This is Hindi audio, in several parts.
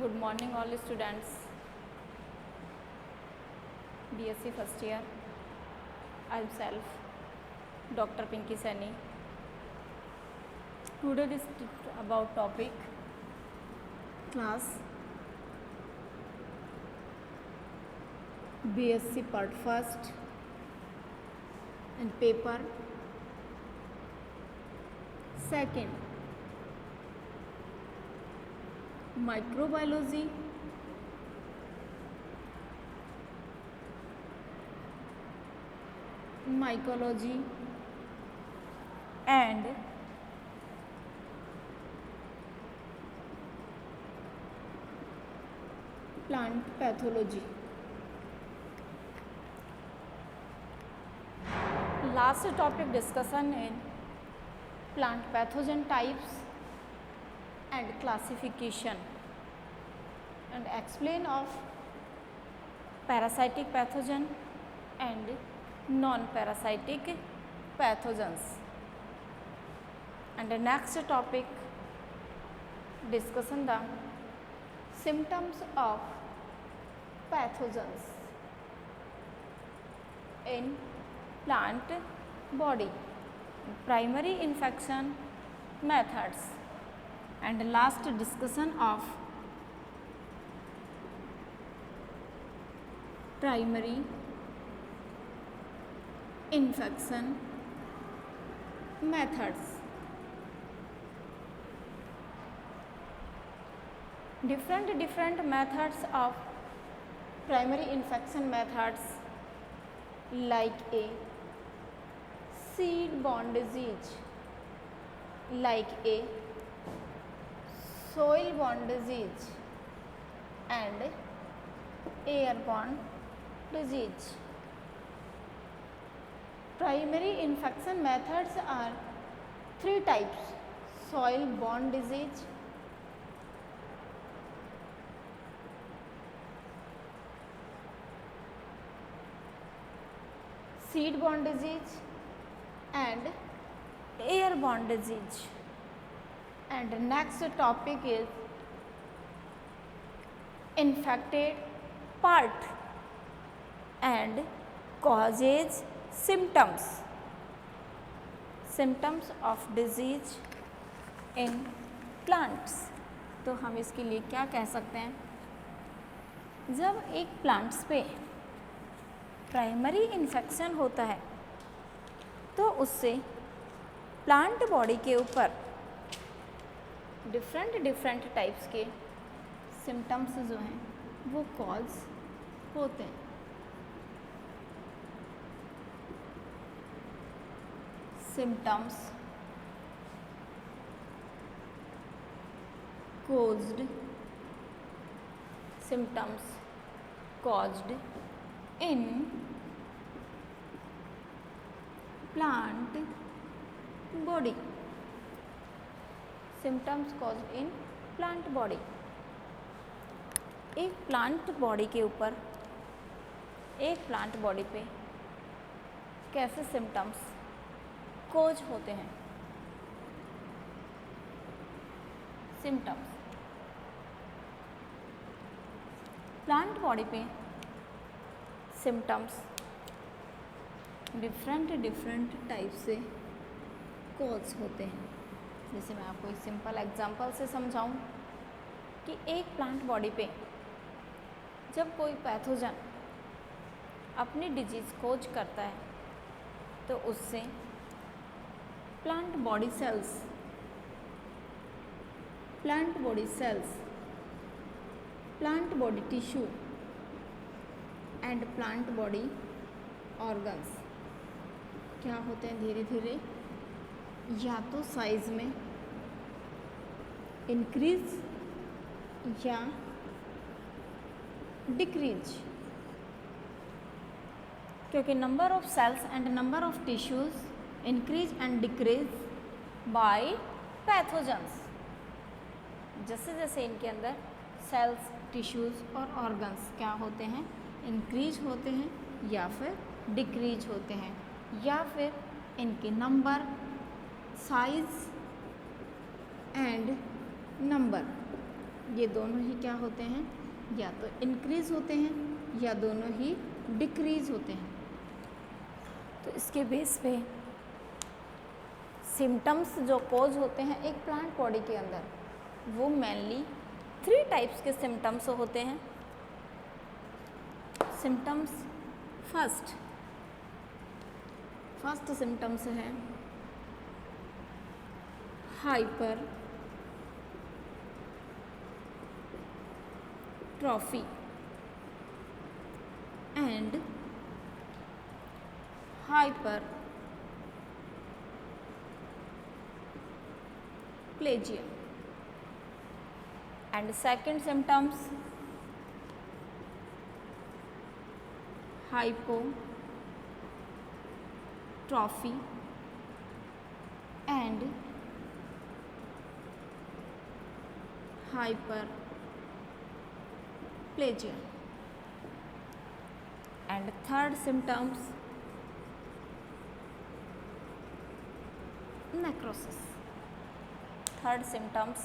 Good morning all students. BSc first year. I myself Dr. Pinky Saini. Today is about topic class BSc part first and paper second. Microbiology, mycology and plant pathology. Last topic discussion in plant pathogen types and classification and explain of parasitic pathogen and non-parasitic pathogens. And the next topic discussion the symptoms of pathogens in plant body, primary infection methods, and last discussion of primary infection methods. Different methods of primary infection methods like a seed-borne disease, like a soil-borne disease and airborne disease. Primary infection methods are three types: soil-borne disease, seed-borne disease and airborne disease. And the next topic is infected part and causes, symptoms of disease in plants. तो हम इसके लिए क्या कह सकते हैं, जब एक प्लांट्स पे प्राइमरी इन्फेक्शन होता है तो उससे प्लांट बॉडी के ऊपर डिफरेंट टाइप्स के सिम्टम्स जो हैं वो कॉज होते हैं. Symptoms caused in plant body. Symptoms caused in plant body. एक प्लांट बॉडी के ऊपर, एक प्लांट बॉडी पे कैसे सिम्टम्स कोज होते हैं. सिम्टम्स प्लांट बॉडी पे सिम्टम्स डिफरेंट टाइप से कोज होते हैं. जैसे मैं आपको एक सिंपल एग्जांपल से समझाऊं कि एक प्लांट बॉडी पे जब कोई पैथोजन अपनी डिजीज़ कोज करता है तो उससे plant body cells, plant body tissue and plant body organs क्या होते हैं, धीरे धीरे या तो साइज में इंक्रीज या डिक्रीज, क्योंकि number of cells and number of tissues increase and decrease by pathogens. जैसे जैसे इनके अंदर सेल्स, टिश्यूज और ऑर्गन्स क्या होते हैं, इंक्रीज होते हैं या फिर डिक्रीज होते हैं, या फिर इनके नंबर, साइज एंड नंबर ये दोनों ही क्या होते हैं, या तो इंक्रीज होते हैं या दोनों ही डिक्रीज होते हैं। तो इसके बेस पे सिम्टम्स जो कोज होते हैं एक प्लांट बॉडी के अंदर, वो मेनली 3 टाइप्स के सिम्टम्स होते हैं। सिम्टम्स फर्स्ट सिम्टम्स है hyper trophy and hyper plegia, and second symptoms hypotrophy and hyperplasia, and third symptoms necrosis. Third symptoms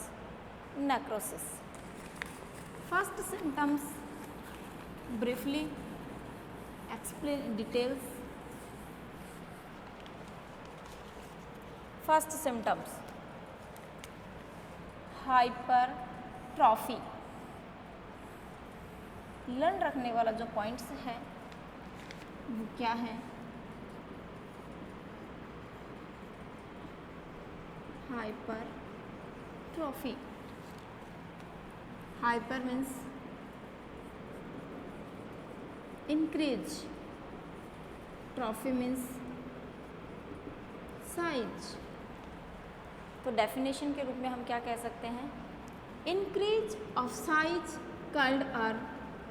necrosis. First symptoms briefly explain details. First symptoms hypertrophy. Learn रखने वाला जो पॉइंट्स है वो क्या है, hypertrophy. Hyper means increase, trophy means size. तो डेफिनेशन के रूप में हम क्या कह सकते हैं, increase of size called are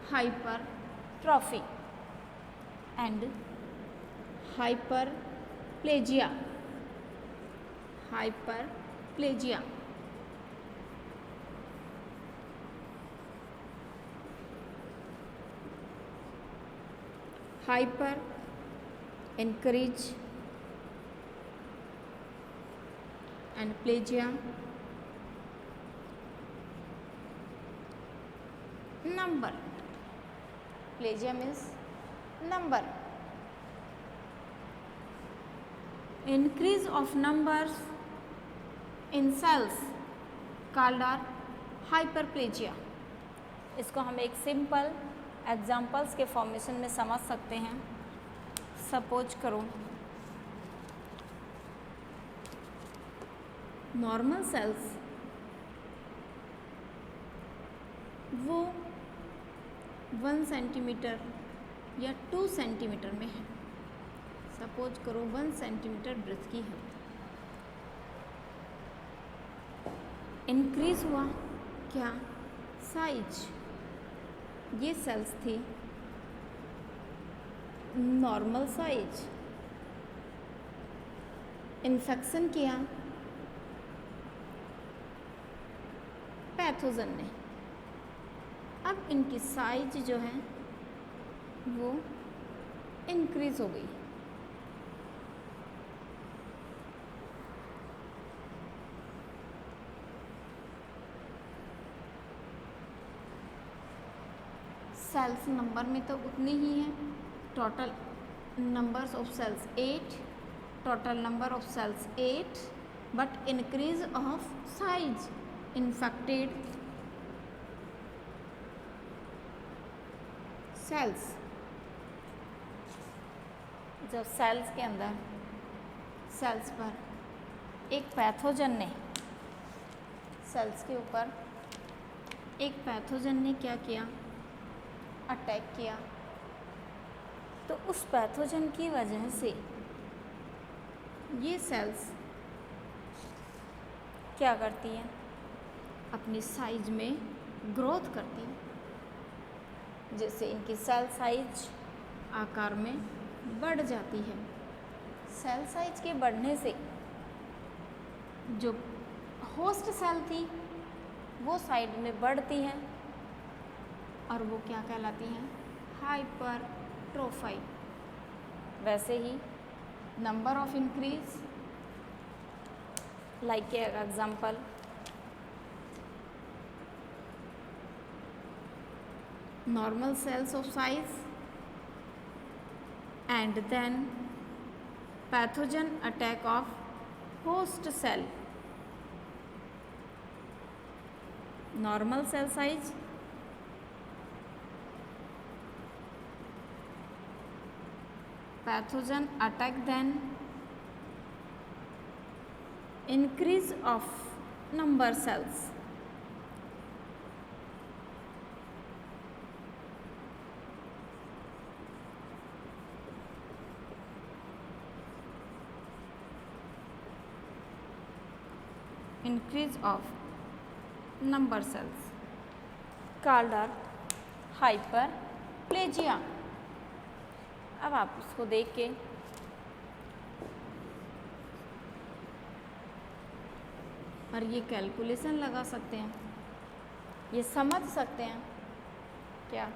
hypertrophy and hyperplasia. Hyperplasia. Hyper increase and plagia number. Plagia means number. Increase of numbers in cells called are hyperplasia. इसको हम एक सिंपल एग्जाम्पल्स के फॉर्मेशन में समझ सकते हैं। सपोज करो नॉर्मल सेल्स वो 1 सेंटीमीटर या 2 सेंटीमीटर में है। सपोज करो 1 सेंटीमीटर ब्रेथ की है। इंक्रीज हुआ क्या, साइज। ये सेल्स थी नॉर्मल साइज। इन्फेक्शन किया पैथोजन ने, अब इनकी साइज जो है वो इंक्रीज हो गई। सेल्स नंबर में तो उतनी ही है, total numbers of cells 8, total number of cells 8, but increase of size infected cells. जब सेल्स के अंदर सेल्स पर एक पैथोजन ने, सेल्स के ऊपर एक पैथोजन ने क्या किया, अटैक किया, तो उस पैथोजन की वजह से ये सेल्स क्या करती हैं, अपनी साइज में ग्रोथ करती हैं, जिससे इनकी सेल साइज आकार में बढ़ जाती है। सेल साइज के बढ़ने से जो होस्ट सेल थी वो साइड में बढ़ती है और वो क्या कहलाती हैं, हाइपरट्रोफाई। वैसे ही number of increase, like example normal cells of size, and then pathogen attack of host cell. Normal cell size, pathogen attack, then increase of number cells. Increase of number cells called are hyperplasia. अब आप उसको देख के और ये कैलकुलेशन लगा सकते हैं, ये समझ सकते हैं क्या,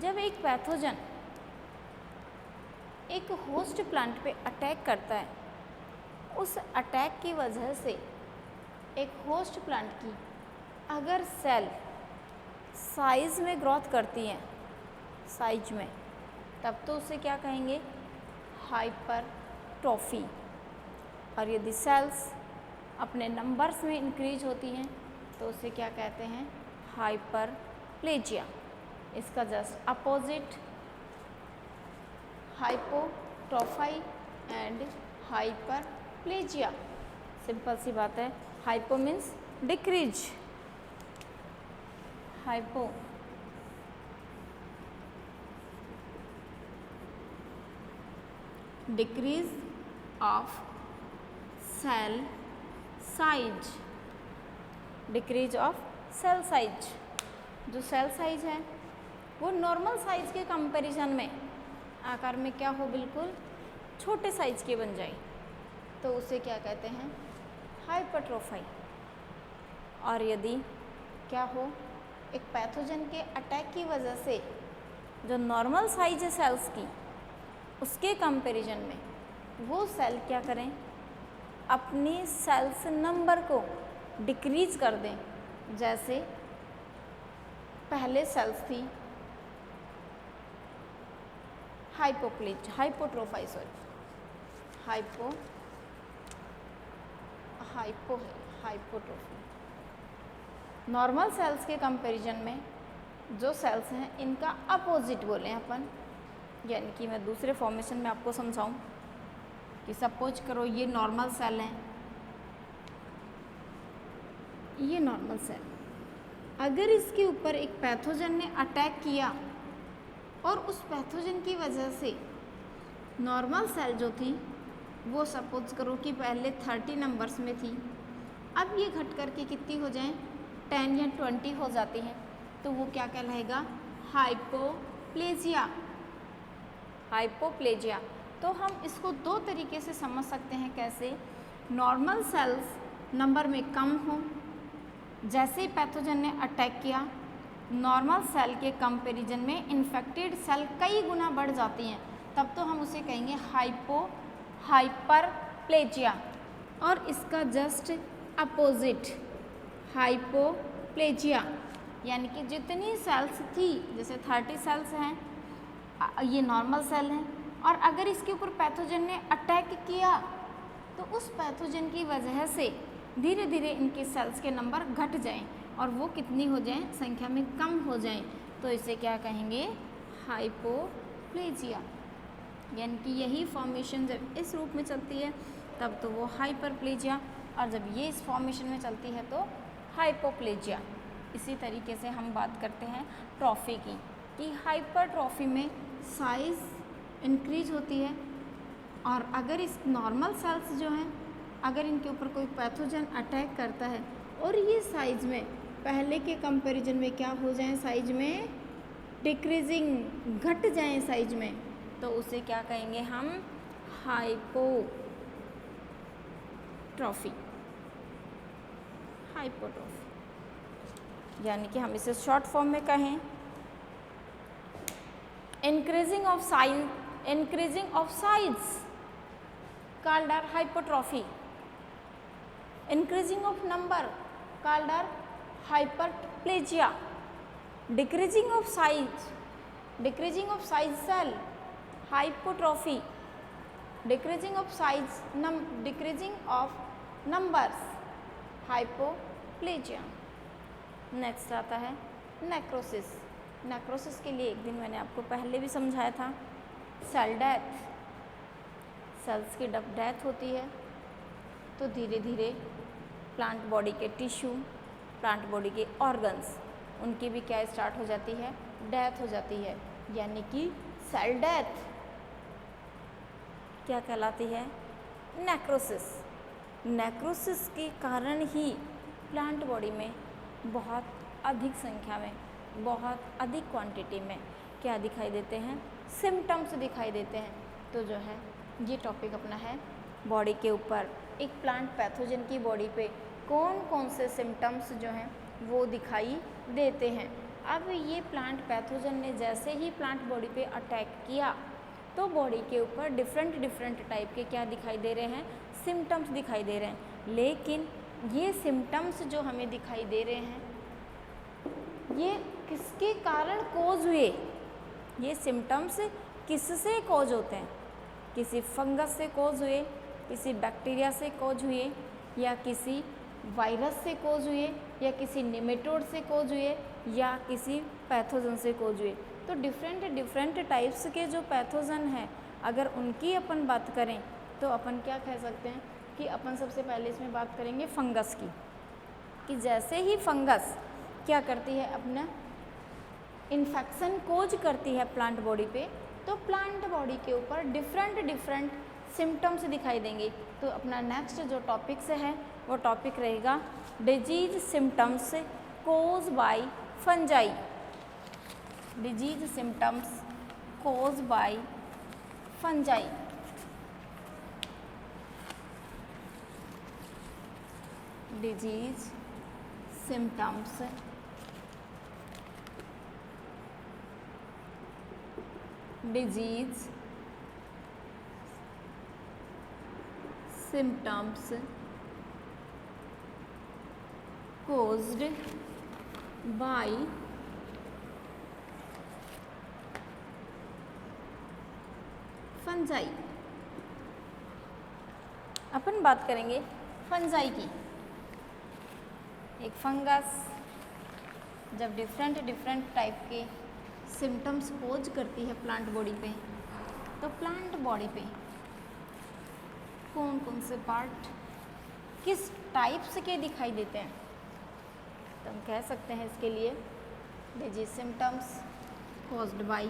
जब एक पैथोजन एक होस्ट प्लांट पे अटैक करता है, उस अटैक की वजह से एक होस्ट प्लांट की अगर सेल साइज में ग्रोथ करती हैं, साइज में, तब तो उसे क्या कहेंगे, हाइपरट्रॉफी। और यदि सेल्स अपने नंबर्स में इंक्रीज होती हैं तो उसे क्या कहते हैं, हाइपरप्लेजिया। इसका just opposite hypotrophy and hyperplasia. Simple सी बात है, hypo means decrease, hypo decrease of cell size, decrease of cell size. जो सेल साइज है वो नॉर्मल साइज के कंपैरिजन में आकार में क्या हो, बिल्कुल छोटे साइज के बन जाए, तो उसे क्या कहते हैं, हाइपरट्रोफी। और यदि क्या हो, एक पैथोजन के अटैक की वजह से जो नॉर्मल साइज है सेल्स की, उसके कंपैरिजन में वो सेल क्या करें, अपनी सेल्स नंबर को डिक्रीज कर दें। जैसे पहले सेल्स थी हाइपोट्रोफी, हाइपोट्रोफी। नॉर्मल सेल्स के कंपैरिजन में जो सेल्स हैं इनका अपोजिट बोलें अपन, यानी कि मैं दूसरे फॉर्मेशन में आपको समझाऊं कि सपोज करो ये नॉर्मल सेल है, ये नॉर्मल सेल, अगर इसके ऊपर एक पैथोजन ने अटैक किया और उस पैथोजन की वजह से नॉर्मल सेल जो थी वो सपोज करो कि पहले 30 नंबर्स में थी, अब ये घट करके कितनी हो जाए, 10 या 20 हो जाती हैं, तो वो क्या कहलाएगा, हाइपोप्लेजिया। हाइपोप्लेजिया। तो हम इसको दो तरीके से समझ सकते हैं, कैसे, नॉर्मल सेल्स नंबर में कम हो, जैसे ही पैथोजन ने अटैक किया, नॉर्मल सेल के कंपैरिजन में इन्फेक्टेड सेल कई गुना बढ़ जाती हैं, तब तो हम उसे कहेंगे हाइपरप्लेजिया। और इसका जस्ट अपोजिट हाइपोप्लेजिया, यानी कि जितनी सेल्स थी, जैसे 30 सेल्स हैं, ये नॉर्मल सेल हैं, और अगर इसके ऊपर पैथोजन ने अटैक किया तो उस पैथोजन की वजह से धीरे धीरे इनके सेल्स के नंबर घट जाएं और वो कितनी हो जाएं, संख्या में कम हो जाएं, तो इसे क्या कहेंगे, हाइपोप्लेजिया। यानी कि यही फॉर्मेशन जब इस रूप में चलती है तब तो वो हाइपरप्लेजिया, और जब ये इस फॉर्मेशन में चलती है तो हाइपोप्लेजिया। इसी तरीके से हम बात करते हैं ट्रॉफी की, कि हाइपरट्रॉफी में साइज इंक्रीज होती है, और अगर इस नॉर्मल सेल्स जो हैं, अगर इनके ऊपर कोई पैथोजन अटैक करता है और ये साइज में पहले के कंपैरिजन में क्या हो जाए, साइज में डिक्रीजिंग, घट जाएं साइज में, तो उसे क्या कहेंगे हम, हाइपोट्रॉफी। हाइपोट्रॉफी यानी कि हम इसे शॉर्ट फॉर्म में कहें, increasing of size called as hypertrophy, increasing of number called as hyperplasia, decreasing of size cell, hypertrophy, decreasing of numbers, hypoplasia। Next आता है नेक्रोसिस। नेक्रोसिस के लिए एक दिन मैंने आपको पहले भी समझाया था, सेल डेथ, सेल्स की जब डेथ होती है तो धीरे धीरे प्लांट बॉडी के टिश्यू, प्लांट बॉडी के ऑर्गन्स, उनकी भी क्या स्टार्ट हो जाती है, डेथ हो जाती है, यानी कि सेल डेथ क्या कहलाती है, नेक्रोसिस। नेक्रोसिस के कारण ही प्लांट बॉडी में बहुत अधिक संख्या में, बहुत अधिक क्वांटिटी में क्या दिखाई देते हैं, सिम्टम्स दिखाई देते हैं। तो जो है ये टॉपिक अपना है बॉडी के ऊपर, एक प्लांट पैथोजन की बॉडी पे कौन कौन से सिम्टम्स जो हैं वो दिखाई देते हैं। अब ये प्लांट पैथोजन ने जैसे ही प्लांट बॉडी पे अटैक किया तो बॉडी के ऊपर डिफरेंट टाइप के क्या दिखाई दे रहे हैं, सिम्टम्स दिखाई दे रहे हैं। लेकिन ये सिम्टम्स जो हमें दिखाई दे रहे हैं ये किसके कारण कोज हुए, ये सिम्टम्स किससे कोज होते हैं, किसी फंगस से कोज हुए, किसी बैक्टीरिया से कोज हुए, या किसी वायरस से कोज हुए, या किसी निमेटोड से कोज हुए, या किसी पैथोजन से कोज हुए। तो डिफरेंट टाइप्स के जो पैथोजन हैं अगर उनकी अपन बात करें तो अपन क्या कह सकते हैं कि अपन सबसे पहले इसमें बात करेंगे फंगस की, कि जैसे ही फंगस क्या करती है, अपना इन्फेक्शन कोज करती है प्लांट बॉडी पे, तो प्लांट बॉडी के ऊपर डिफरेंट सिम्टम्स दिखाई देंगे। तो अपना नेक्स्ट जो टॉपिक्स है वो टॉपिक रहेगा disease symptoms cause by fungi. Disease symptoms cause by fungi. Disease symptoms symptoms caused by fungi. अपन बात करेंगे फंजाई की। एक फंगस जब डिफरेंट टाइप के सिम्टम्स कोज करती है प्लांट बॉडी पे, तो प्लांट बॉडी पे कौन कौन से पार्ट किस टाइप्स के दिखाई देते हैं, तो हम कह सकते हैं इसके लिए disease symptoms caused by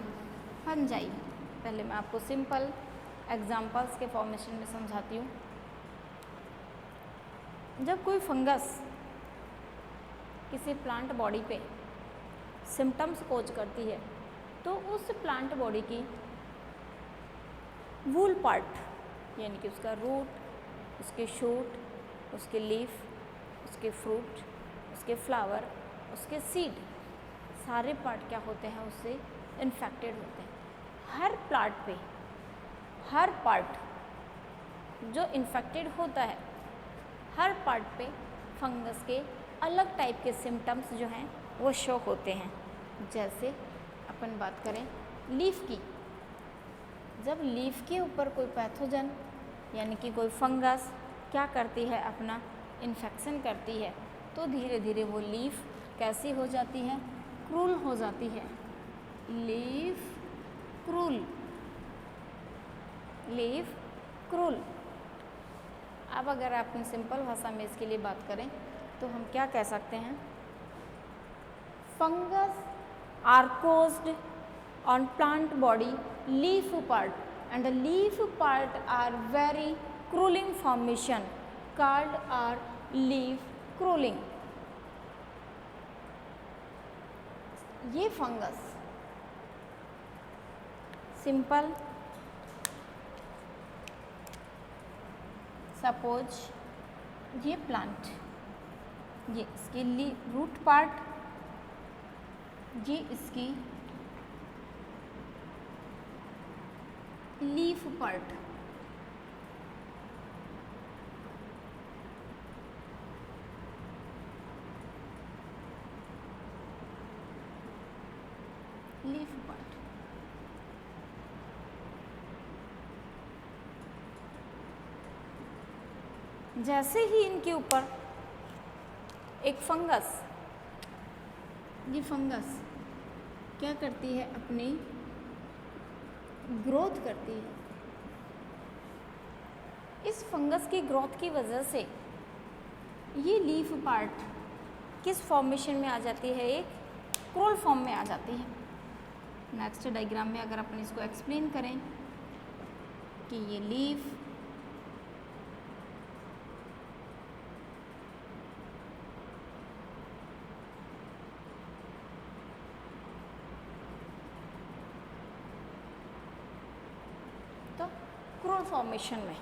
fungi. पहले मैं आपको सिंपल एग्जांपल्स के फॉर्मेशन में समझाती हूँ। जब कोई फंगस किसी प्लांट बॉडी पे सिम्टम्स कोज करती है तो उस प्लांट बॉडी की वूल पार्ट, यानी कि उसका रूट, उसके शूट, उसके लीफ, उसके फ्रूट, उसके फ्लावर, उसके सीड, सारे पार्ट क्या होते हैं, उससे इन्फेक्टेड होते हैं। हर प्लांट पे हर पार्ट जो इन्फेक्टेड होता है, हर पार्ट पे फंगस के अलग टाइप के सिम्टम्स जो हैं वो शो होते हैं। जैसे अपन बात करें लीफ की, जब लीफ के ऊपर कोई पैथोजन यानी कि कोई फंगस क्या करती है, अपना इन्फेक्शन करती है, तो धीरे धीरे वो लीफ कैसी हो जाती है, क्रूल हो जाती है। Leaf cruel, leaf cruel. अब अगर आप सिंपल भाषा में इसके लिए बात करें तो हम क्या कह सकते हैं, fungus are caused on plant body leaf part, and the leaf part are very crueling formation called are leaf crueling। ये फंगस सिंपल, सपोज ये प्लांट, ये इसकी रूट पार्ट, ये इसकी लीफ पार्ट, लीफ पार्ट। जैसे ही इनके ऊपर एक फंगस, ये फंगस क्या करती है, अपनी ग्रोथ करती है। इस फंगस की ग्रोथ की वजह से ये लीफ पार्ट किस फॉर्मेशन में आ जाती है, एक क्रोल फॉर्म में आ जाती है। नेक्स्ट डायग्राम में अगर अपन इसको एक्सप्लेन करें कि ये लीफ तो क्रोल फॉर्मेशन में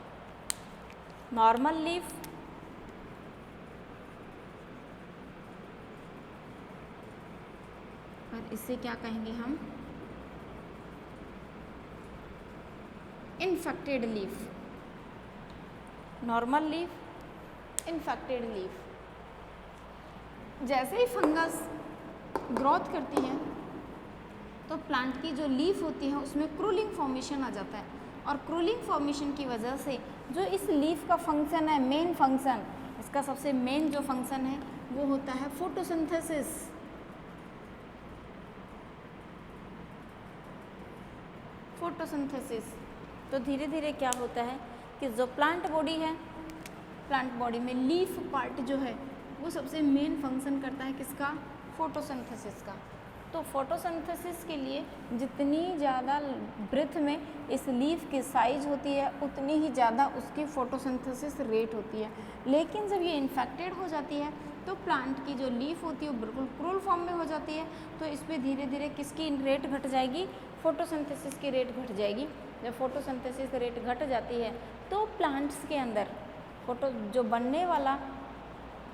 नॉर्मल लीफ, और इसे क्या कहेंगे हम, infected leaf. Normal leaf, infected leaf. जैसे ही फंगस ग्रोथ करती है तो प्लांट की जो लीफ होती है उसमें क्रूलिंग फॉर्मेशन आ जाता है, और क्रूलिंग फॉर्मेशन की वजह से जो इस लीफ का फंक्शन है, मेन फंक्शन, इसका सबसे मेन जो फंक्शन है वो होता है फोटोसिंथेसिस। फोटोसिंथेसिस। तो धीरे धीरे क्या होता है कि जो प्लांट बॉडी है, प्लांट बॉडी में लीफ पार्ट जो है वो सबसे मेन फंक्शन करता है किसका, फोटोसिंथेसिस का। तो फोटोसिंथेसिस के लिए जितनी ज़्यादा ब्रेथ में इस लीफ की साइज होती है उतनी ही ज़्यादा उसकी फोटोसिंथेसिस रेट होती है। लेकिन जब ये इन्फेक्टेड हो जाती है तो प्लांट की जो लीफ होती है वो बिल्कुल क्रूल फॉर्म में हो जाती है। तो इस पर धीरे धीरे किसकी रेट घट जाएगी, फोटोसिंथेसिस की रेट घट जाएगी। जब फोटोसिंथेसिस रेट घट जाती है तो प्लांट्स के अंदर जो बनने वाला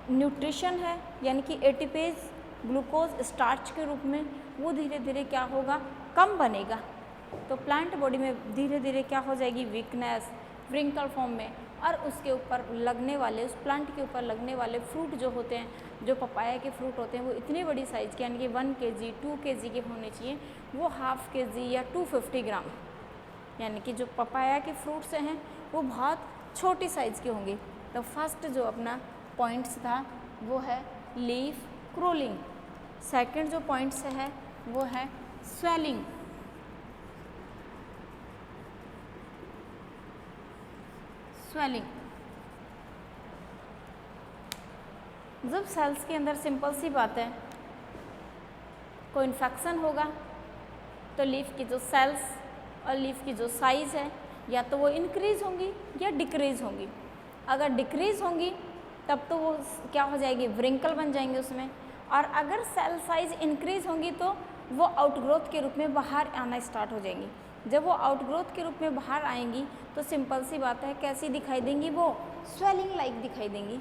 न्यूट्रिशन है, यानी कि एटीपेज, ग्लूकोज, स्टार्च के रूप में, वो धीरे धीरे क्या होगा, कम बनेगा। तो प्लांट बॉडी में धीरे धीरे क्या हो जाएगी, वीकनेस, व्रिंकल फॉर्म में। और उसके ऊपर लगने वाले, उस प्लांट के ऊपर लगने वाले फ्रूट जो होते हैं, जो पपाया के फ्रूट होते हैं, वो इतनी बड़ी साइज़ के, यानी कि 1 kg 2 kg के होने चाहिए, वो ½ kg या 250 ग्राम, यानी कि जो पपाया के फ्रूट्स हैं वो बहुत छोटी साइज़ के होंगे। तो फर्स्ट जो अपना पॉइंट्स था वो है लीफ क्रोलिंग। सेकंड जो पॉइंट्स है वो है स्वेलिंग। स्वेलिंग, जब सेल्स के अंदर, सिंपल सी बात है, कोई इन्फेक्शन होगा तो लीफ की जो सेल्स और लीफ की जो साइज़ है या तो वो इंक्रीज़ होंगी या डिक्रीज़ होंगी। अगर डिक्रीज़ होंगी तब तो वो क्या हो जाएगी, व्रिंकल बन जाएंगे उसमें। और अगर सेल साइज़ इंक्रीज़ होंगी तो वो आउटग्रोथ के रूप में बाहर आना स्टार्ट हो जाएंगी। जब वो आउटग्रोथ के रूप में बाहर आएंगी तो सिंपल सी बात है, कैसी दिखाई देंगी, वो स्वेलिंग लाइक दिखाई देंगी।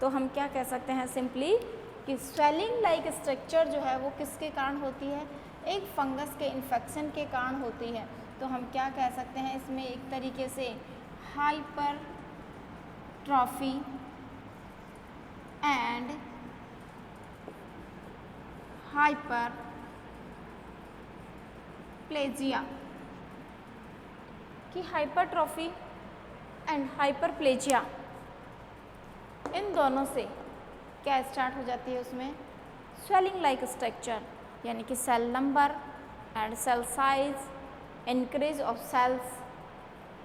तो हम क्या कह सकते हैं सिंपली कि स्वेलिंग लाइक स्ट्रक्चर जो है वो किसके कारण होती है, एक फंगस के इन्फेक्शन के कारण होती है। तो हम क्या कह सकते हैं इसमें, एक तरीके से हाइपरट्रॉफी एंड हाइपरप्लेजिया, कि हाइपरट्रॉफी एंड हाइपरप्लेजिया इन दोनों से क्या स्टार्ट हो जाती है, उसमें स्वेलिंग लाइक स्ट्रक्चर, यानी कि cell number and cell size, increase of cells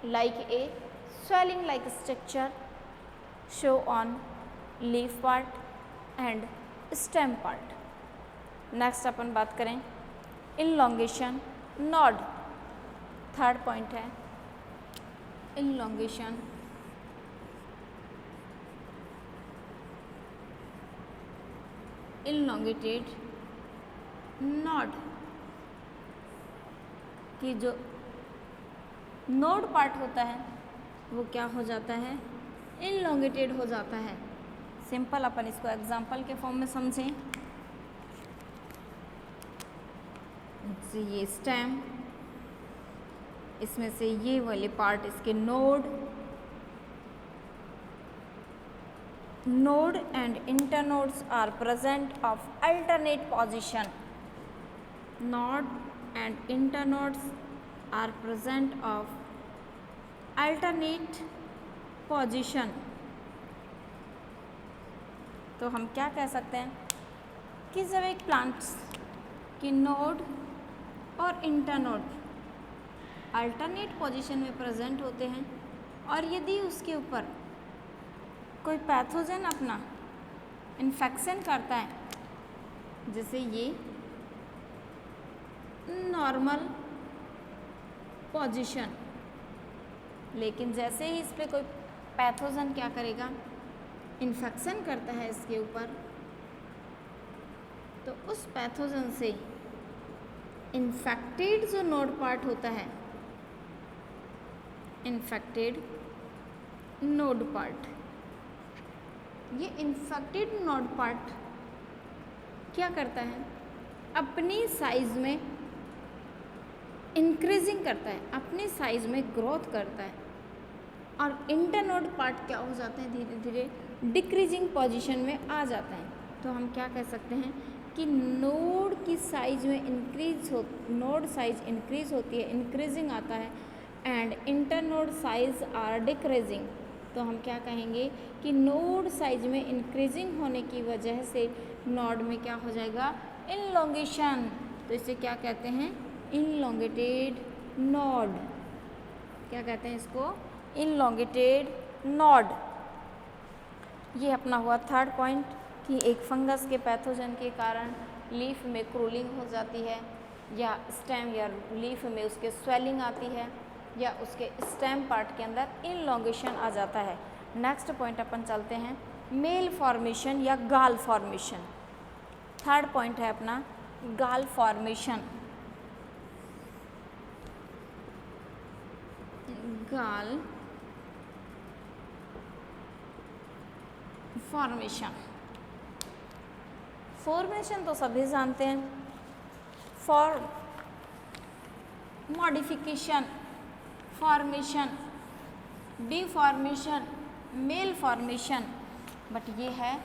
like a swelling like structure show on leaf part and stem part. Next अपन बात करें इनलॉन्गेशन नॉड, थर्ड पॉइंट है इनलॉन्गेशन। इनलॉन्गेटेड नॉड कि जो नोड पार्ट होता है वो क्या हो जाता है, इनलॉन्गेटेड हो जाता है। सिंपल अपन इसको एग्जांपल के फॉर्म में समझें। ये स्टेम, इसमें से ये वाले पार्ट इसके node and internodes are present of alternate position. node and internodes are present of alternate position। तो हम क्या कह सकते हैं कि जब एक प्लांट्स की नोड और इंटरनोड अल्टरनेट पोजीशन में प्रेजेंट होते हैं और यदि उसके ऊपर कोई पैथोजन अपना इन्फेक्शन करता है, जैसे ये नॉर्मल पोजीशन, लेकिन जैसे ही इस पर कोई पैथोजन क्या करेगा, इन्फेक्शन करता है इसके ऊपर, तो उस पैथोजन से इन्फेक्टेड जो नोड पार्ट होता है, इन्फेक्टेड नोड पार्ट, ये इन्फेक्टेड नोड पार्ट क्या करता है, अपनी साइज में इंक्रीजिंग करता है, अपनी साइज में ग्रोथ करता है, और इंटरनोड पार्ट क्या हो जाते हैं, धीरे धीरे डिक्रीजिंग पोजीशन में आ जाते हैं। तो हम क्या कह सकते हैं कि नोड की साइज में नोड साइज इंक्रीज होती है, इंक्रीजिंग आता है, and internode size are decreasing. तो हम क्या कहेंगे कि नोड साइज में इंक्रीजिंग होने की वजह से नोड में क्या हो जाएगा, इनलोंगेशन। तो इसे क्या कहते हैं, इनलोंगेटेड नोड। क्या कहते हैं इसको, इनलोंगेटेड नोड। ये अपना हुआ थर्ड पॉइंट कि एक फंगस के पैथोजन के कारण लीफ में क्रूलिंग हो जाती है, या स्टेम या लीफ में उसके स्वेलिंग आती है, या उसके स्टेम पार्ट के अंदर इनलोंगेशन आ जाता है। नेक्स्ट पॉइंट अपन चलते हैं, मेल फॉर्मेशन या गाल फॉर्मेशन। थर्ड पॉइंट है अपना गाल फॉर्मेशन। गाल फॉर्मेशन तो सभी जानते हैं, modification, formation, deformation, malformation, but ये है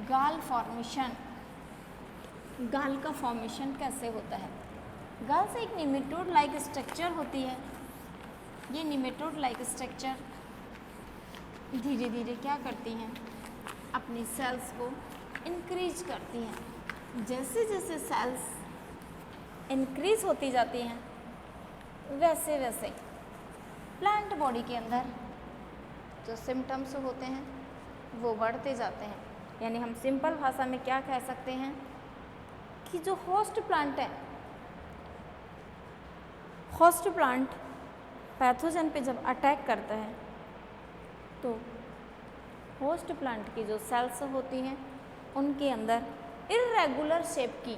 गाल फॉर्मेशन। गाल का फॉर्मेशन कैसे होता है, गाल से एक निमेटोड लाइक स्ट्रक्चर होती है। ये निमेटोड लाइक स्ट्रक्चर धीरे धीरे क्या करती हैं, अपनी सेल्स को इंक्रीज करती हैं। जैसे जैसे सेल्स इंक्रीज होती जाती हैं, वैसे वैसे प्लांट बॉडी के अंदर जो सिम्टम्स होते हैं वो बढ़ते जाते हैं। यानी हम सिंपल भाषा में क्या कह सकते हैं कि जो होस्ट प्लांट है, होस्ट प्लांट पैथोजन पे जब अटैक करता है तो होस्ट प्लांट की जो सेल्स होती हैं उनके अंदर इर्रेगुलर शेप की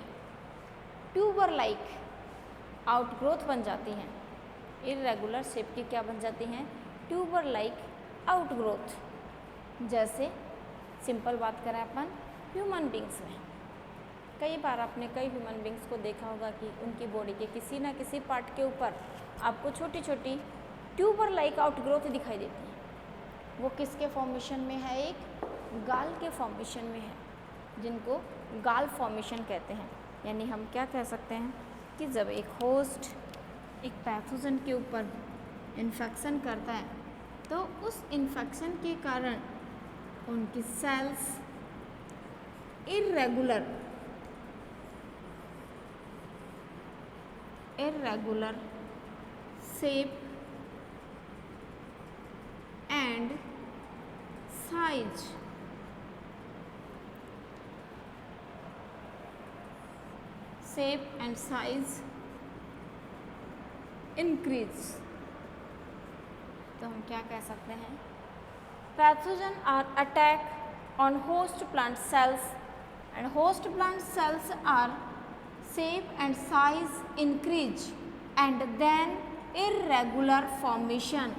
ट्यूबर लाइक आउटग्रोथ बन जाती हैं। इर्रेगुलर शेप की क्या बन जाती हैं, ट्यूबर लाइक आउटग्रोथ। जैसे सिंपल बात करें अपन ह्यूमन बींग्स में, कई बार आपने कई ह्यूमन बींग्स को देखा होगा कि उनकी बॉडी के किसी ना किसी पार्ट के ऊपर आपको छोटी छोटी ट्यूबर लाइक आउटग्रोथ दिखाई देती है। वो किसके फॉर्मेशन में है, एक गाल के फॉर्मेशन में है, जिनको गाल फॉर्मेशन कहते हैं। यानी हम क्या कह सकते हैं कि जब एक होस्ट एक पैथोजन के ऊपर इन्फेक्शन करता है तो उस इन्फेक्शन के कारण उनकी cells irregular shape and size increase. तो हम क्या कह सकते हैं, pathogen are attack on host plant cells and host plant cells are shape and size increase and then irregular formation,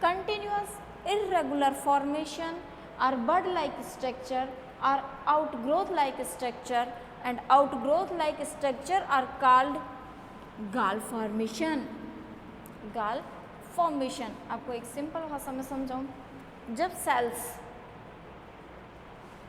continuous irregular formation or bud like structure or outgrowth like structure, and outgrowth like structure are called gall formation। gall formation आपको एक सिंपल भाषा में समझाऊं, जब सेल्स